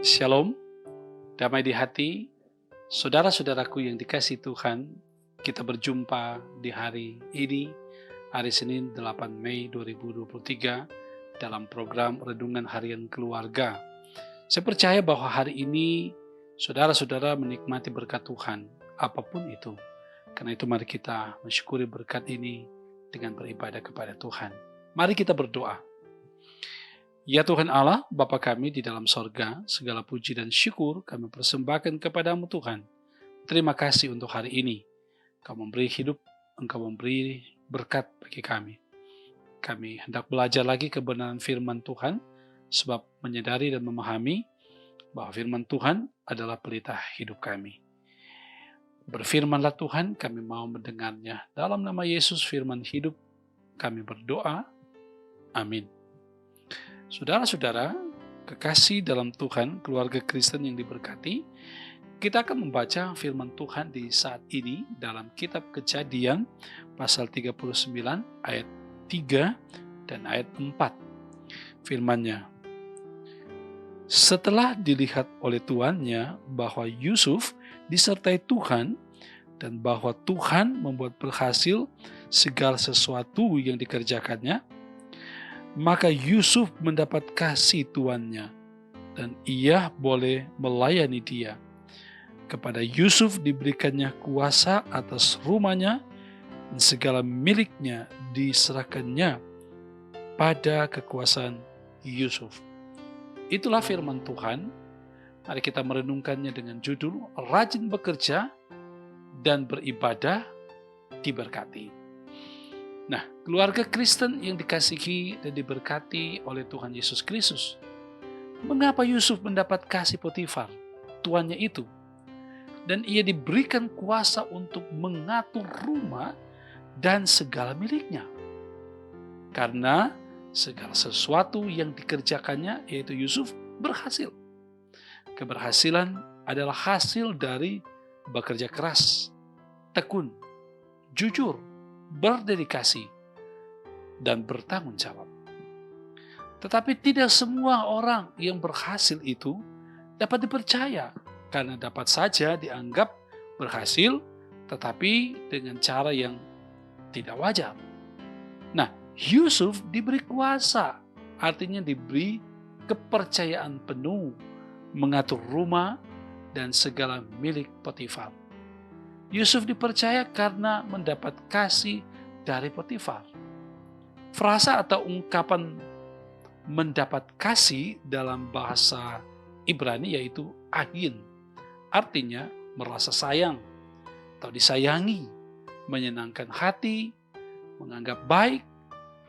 Shalom, damai di hati, saudara-saudaraku yang dikasihi Tuhan, kita berjumpa di hari ini, hari Senin 8 Mei 2023, dalam program Renungan Harian Keluarga. Saya percaya bahwa hari ini, saudara-saudara menikmati berkat Tuhan, apapun itu. Karena itu mari kita mensyukuri berkat ini dengan beribadah kepada Tuhan. Mari kita berdoa. Ya Tuhan Allah, Bapa kami di dalam sorga, segala puji dan syukur kami persembahkan kepadamu Tuhan. Terima kasih untuk hari ini. Kau memberi hidup, Engkau memberi berkat bagi kami. Kami hendak belajar lagi kebenaran firman Tuhan, sebab menyadari dan memahami bahwa firman Tuhan adalah pelita hidup kami. Berfirmanlah Tuhan, kami mau mendengarnya. Dalam nama Yesus firman hidup, kami berdoa. Amin. Saudara-saudara, kekasih dalam Tuhan, keluarga Kristen yang diberkati, kita akan membaca firman Tuhan di saat ini dalam kitab Kejadian pasal 39 ayat 3 dan ayat 4. Firman-Nya, setelah dilihat oleh tuannya bahwa Yusuf disertai Tuhan dan bahwa Tuhan membuat berhasil segala sesuatu yang dikerjakannya, maka Yusuf mendapat kasih tuannya, dan ia boleh melayani dia. Kepada Yusuf diberikannya kuasa atas rumahnya, dan segala miliknya diserahkannya pada kekuasaan Yusuf. Itulah firman Tuhan. Mari kita merenungkannya dengan judul Rajin Bekerja dan Beribadah Diberkati. Nah, keluarga Kristen yang dikasihi dan diberkati oleh Tuhan Yesus Kristus. Mengapa Yusuf mendapat kasih Potifar, tuannya itu? Dan ia diberikan kuasa untuk mengatur rumah dan segala miliknya. Karena segala sesuatu yang dikerjakannya, yaitu Yusuf, berhasil. Keberhasilan adalah hasil dari bekerja keras, tekun, jujur, berdedikasi, dan bertanggung jawab. Tetapi tidak semua orang yang berhasil itu dapat dipercaya, karena dapat saja dianggap berhasil, tetapi dengan cara yang tidak wajar. Nah, Yusuf diberi kuasa, artinya diberi kepercayaan penuh mengatur rumah dan segala milik Potifar. Yusuf dipercaya karena mendapat kasih dari Potifar. Frasa atau ungkapan mendapat kasih dalam bahasa Ibrani yaitu ahin. Artinya merasa sayang atau disayangi, menyenangkan hati, menganggap baik,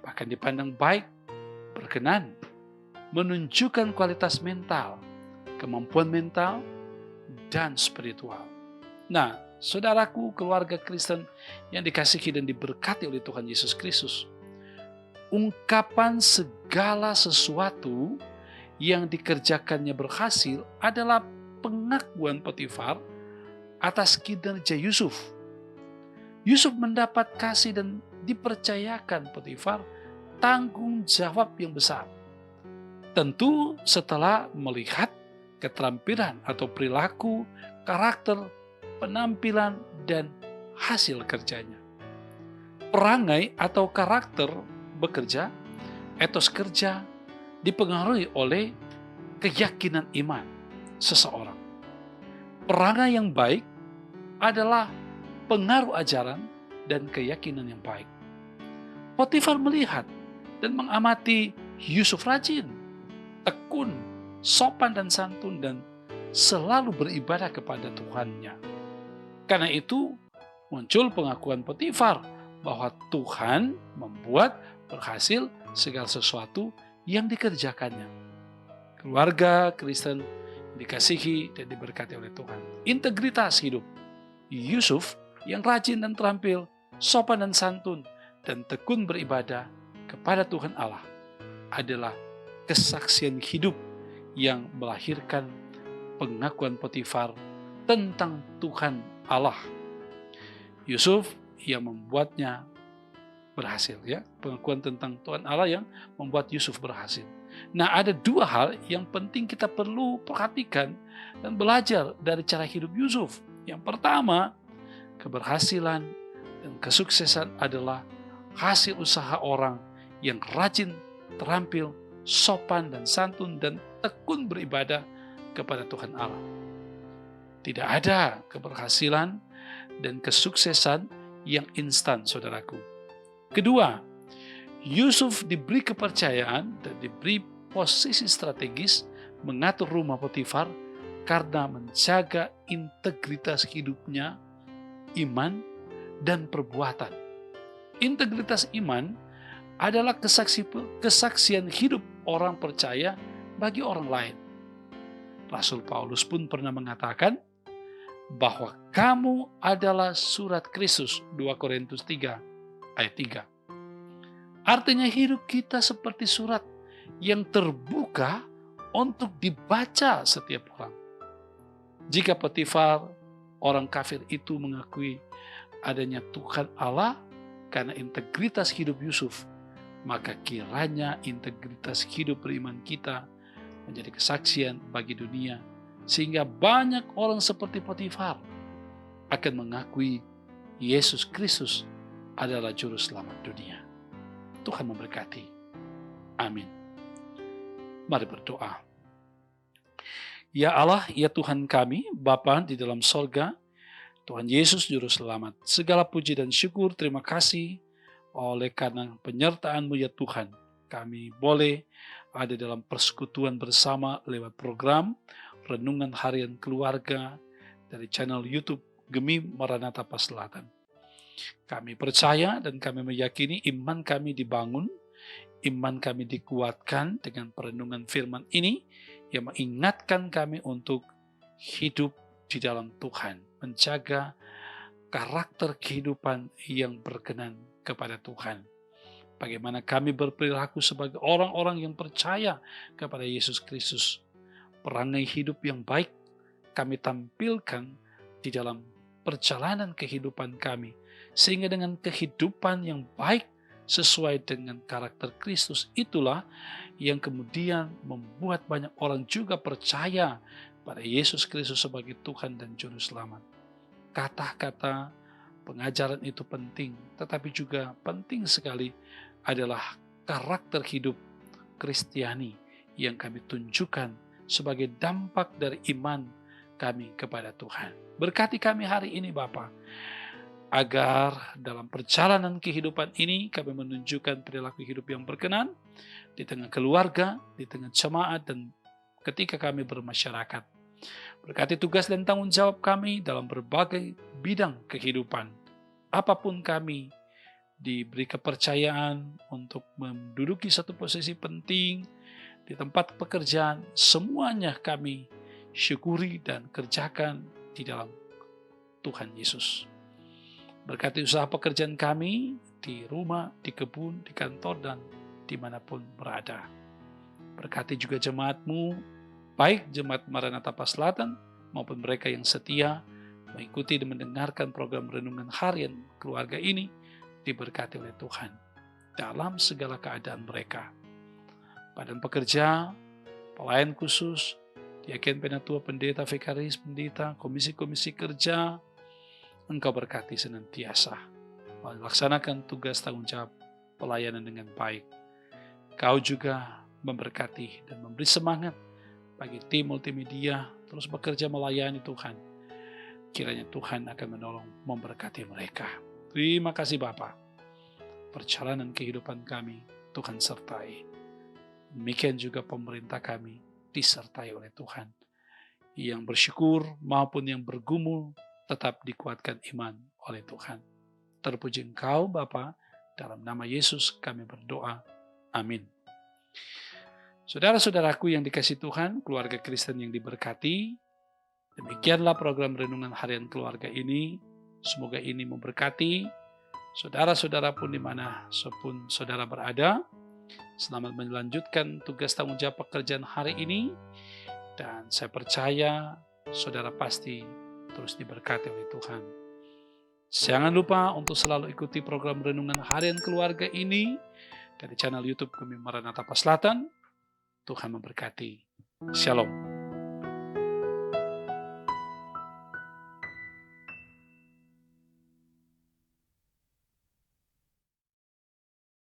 bahkan dipandang baik, berkenan, menunjukkan kualitas mental, kemampuan mental, dan spiritual. Nah, saudaraku, keluarga Kristen yang dikasihi dan diberkati oleh Tuhan Yesus Kristus, ungkapan segala sesuatu yang dikerjakannya berhasil adalah pengakuan Potifar atas kinerja Yusuf. Yusuf mendapat kasih dan dipercayakan Potifar tanggung jawab yang besar. Tentu setelah melihat keterampilan atau perilaku, karakter, penampilan, dan hasil kerjanya. Perangai atau karakter bekerja, etos kerja, dipengaruhi oleh keyakinan iman seseorang. Perangai yang baik adalah pengaruh ajaran dan keyakinan yang baik. Potifar melihat dan mengamati Yusuf rajin, tekun, sopan dan santun, dan selalu beribadah kepada Tuhannya. Karena itu muncul pengakuan Potifar bahwa Tuhan membuat berhasil segala sesuatu yang dikerjakannya. Keluarga Kristen dikasihi dan diberkati oleh Tuhan. Integritas hidup Yusuf yang rajin dan terampil, sopan dan santun, dan tekun beribadah kepada Tuhan Allah adalah kesaksian hidup yang melahirkan pengakuan Potifar tentang Tuhan Allah. Yusuf yang membuatnya berhasil, ya, pengakuan tentang Tuhan Allah yang membuat Yusuf berhasil. Nah, ada dua hal yang penting kita perlu perhatikan dan belajar dari cara hidup Yusuf. Yang pertama, keberhasilan dan kesuksesan adalah hasil usaha orang yang rajin, terampil, sopan dan santun, dan tekun beribadah kepada Tuhan Allah. Tidak ada keberhasilan dan kesuksesan yang instan, saudaraku. Kedua, Yusuf diberi kepercayaan dan diberi posisi strategis mengatur rumah Potifar karena menjaga integritas hidupnya, iman, dan perbuatan. Integritas iman adalah kesaksian hidup orang percaya bagi orang lain. Rasul Paulus pun pernah mengatakan bahwa kamu adalah surat Kristus, 2 Korintus 3 ayat 3. Artinya hidup kita seperti surat yang terbuka untuk dibaca setiap orang. Jika Potifar, orang kafir itu, mengakui adanya Tuhan Allah karena integritas hidup Yusuf, maka kiranya integritas hidup beriman kita menjadi kesaksian bagi dunia, sehingga banyak orang seperti Potifar akan mengakui Yesus Kristus adalah juru selamat dunia. Tuhan memberkati. Amin. Mari berdoa. Ya Allah, ya Tuhan kami, Bapa di dalam sorga, Tuhan Yesus Juru Selamat, segala puji dan syukur, terima kasih oleh karena penyertaan-Mu ya Tuhan. Kami boleh ada dalam persekutuan bersama lewat program Renungan Harian Keluarga dari channel YouTube Gemi Maranatha Paselatan. Kami percaya dan kami meyakini iman kami dibangun, iman kami dikuatkan dengan perenungan firman ini yang mengingatkan kami untuk hidup di dalam Tuhan, menjaga karakter kehidupan yang berkenan kepada Tuhan. Bagaimana kami berperilaku sebagai orang-orang yang percaya kepada Yesus Kristus. Perangai hidup yang baik kami tampilkan di dalam perjalanan kehidupan kami. Sehingga dengan kehidupan yang baik sesuai dengan karakter Kristus, itulah yang kemudian membuat banyak orang juga percaya pada Yesus Kristus sebagai Tuhan dan Juru Selamat. Kata-kata pengajaran itu penting, tetapi juga penting sekali adalah karakter hidup Kristiani yang kami tunjukkan sebagai dampak dari iman kami kepada Tuhan. Berkati kami hari ini Bapa, agar dalam perjalanan kehidupan ini kami menunjukkan perilaku hidup yang berkenan di tengah keluarga, di tengah jemaat, dan ketika kami bermasyarakat. Berkati tugas dan tanggung jawab kami dalam berbagai bidang kehidupan. Apapun kami diberi kepercayaan untuk menduduki satu posisi penting di tempat pekerjaan, semuanya kami syukuri dan kerjakan di dalam Tuhan Yesus. Berkati usaha pekerjaan kami di rumah, di kebun, di kantor, dan dimanapun berada. Berkati juga jemaat-Mu, baik jemaat Maranatha Paselatan maupun mereka yang setia mengikuti dan mendengarkan program Renungan Harian Keluarga ini, diberkati oleh Tuhan dalam segala keadaan mereka. Badan pekerja, pelayan khusus, diaken penatua, pendeta, vikaris, pendeta, komisi-komisi kerja, Engkau berkati senantiasa melaksanakan tugas tanggung jawab pelayanan dengan baik. Kau juga memberkati dan memberi semangat bagi tim multimedia terus bekerja melayani Tuhan. Kiranya Tuhan akan menolong memberkati mereka. Terima kasih Bapa. Perjalanan kehidupan kami Tuhan sertai. Demikian juga pemerintah kami disertai oleh Tuhan. Yang bersyukur maupun yang bergumul tetap dikuatkan iman oleh Tuhan. Terpuji Engkau Bapa, dalam nama Yesus kami berdoa. Amin. Saudara-saudaraku yang dikasihi Tuhan, keluarga Kristen yang diberkati, demikianlah program Renungan Harian Keluarga ini. Semoga ini memberkati saudara-saudara pun di mana pun saudara berada. Selamat melanjutkan tugas tanggung jawab pekerjaan hari ini. Dan saya percaya saudara pasti terus diberkati oleh Tuhan. Jangan lupa untuk selalu ikuti program Renungan Harian Keluarga ini dari channel YouTube Gemi Maranatha Paselatan. Tuhan memberkati. Shalom.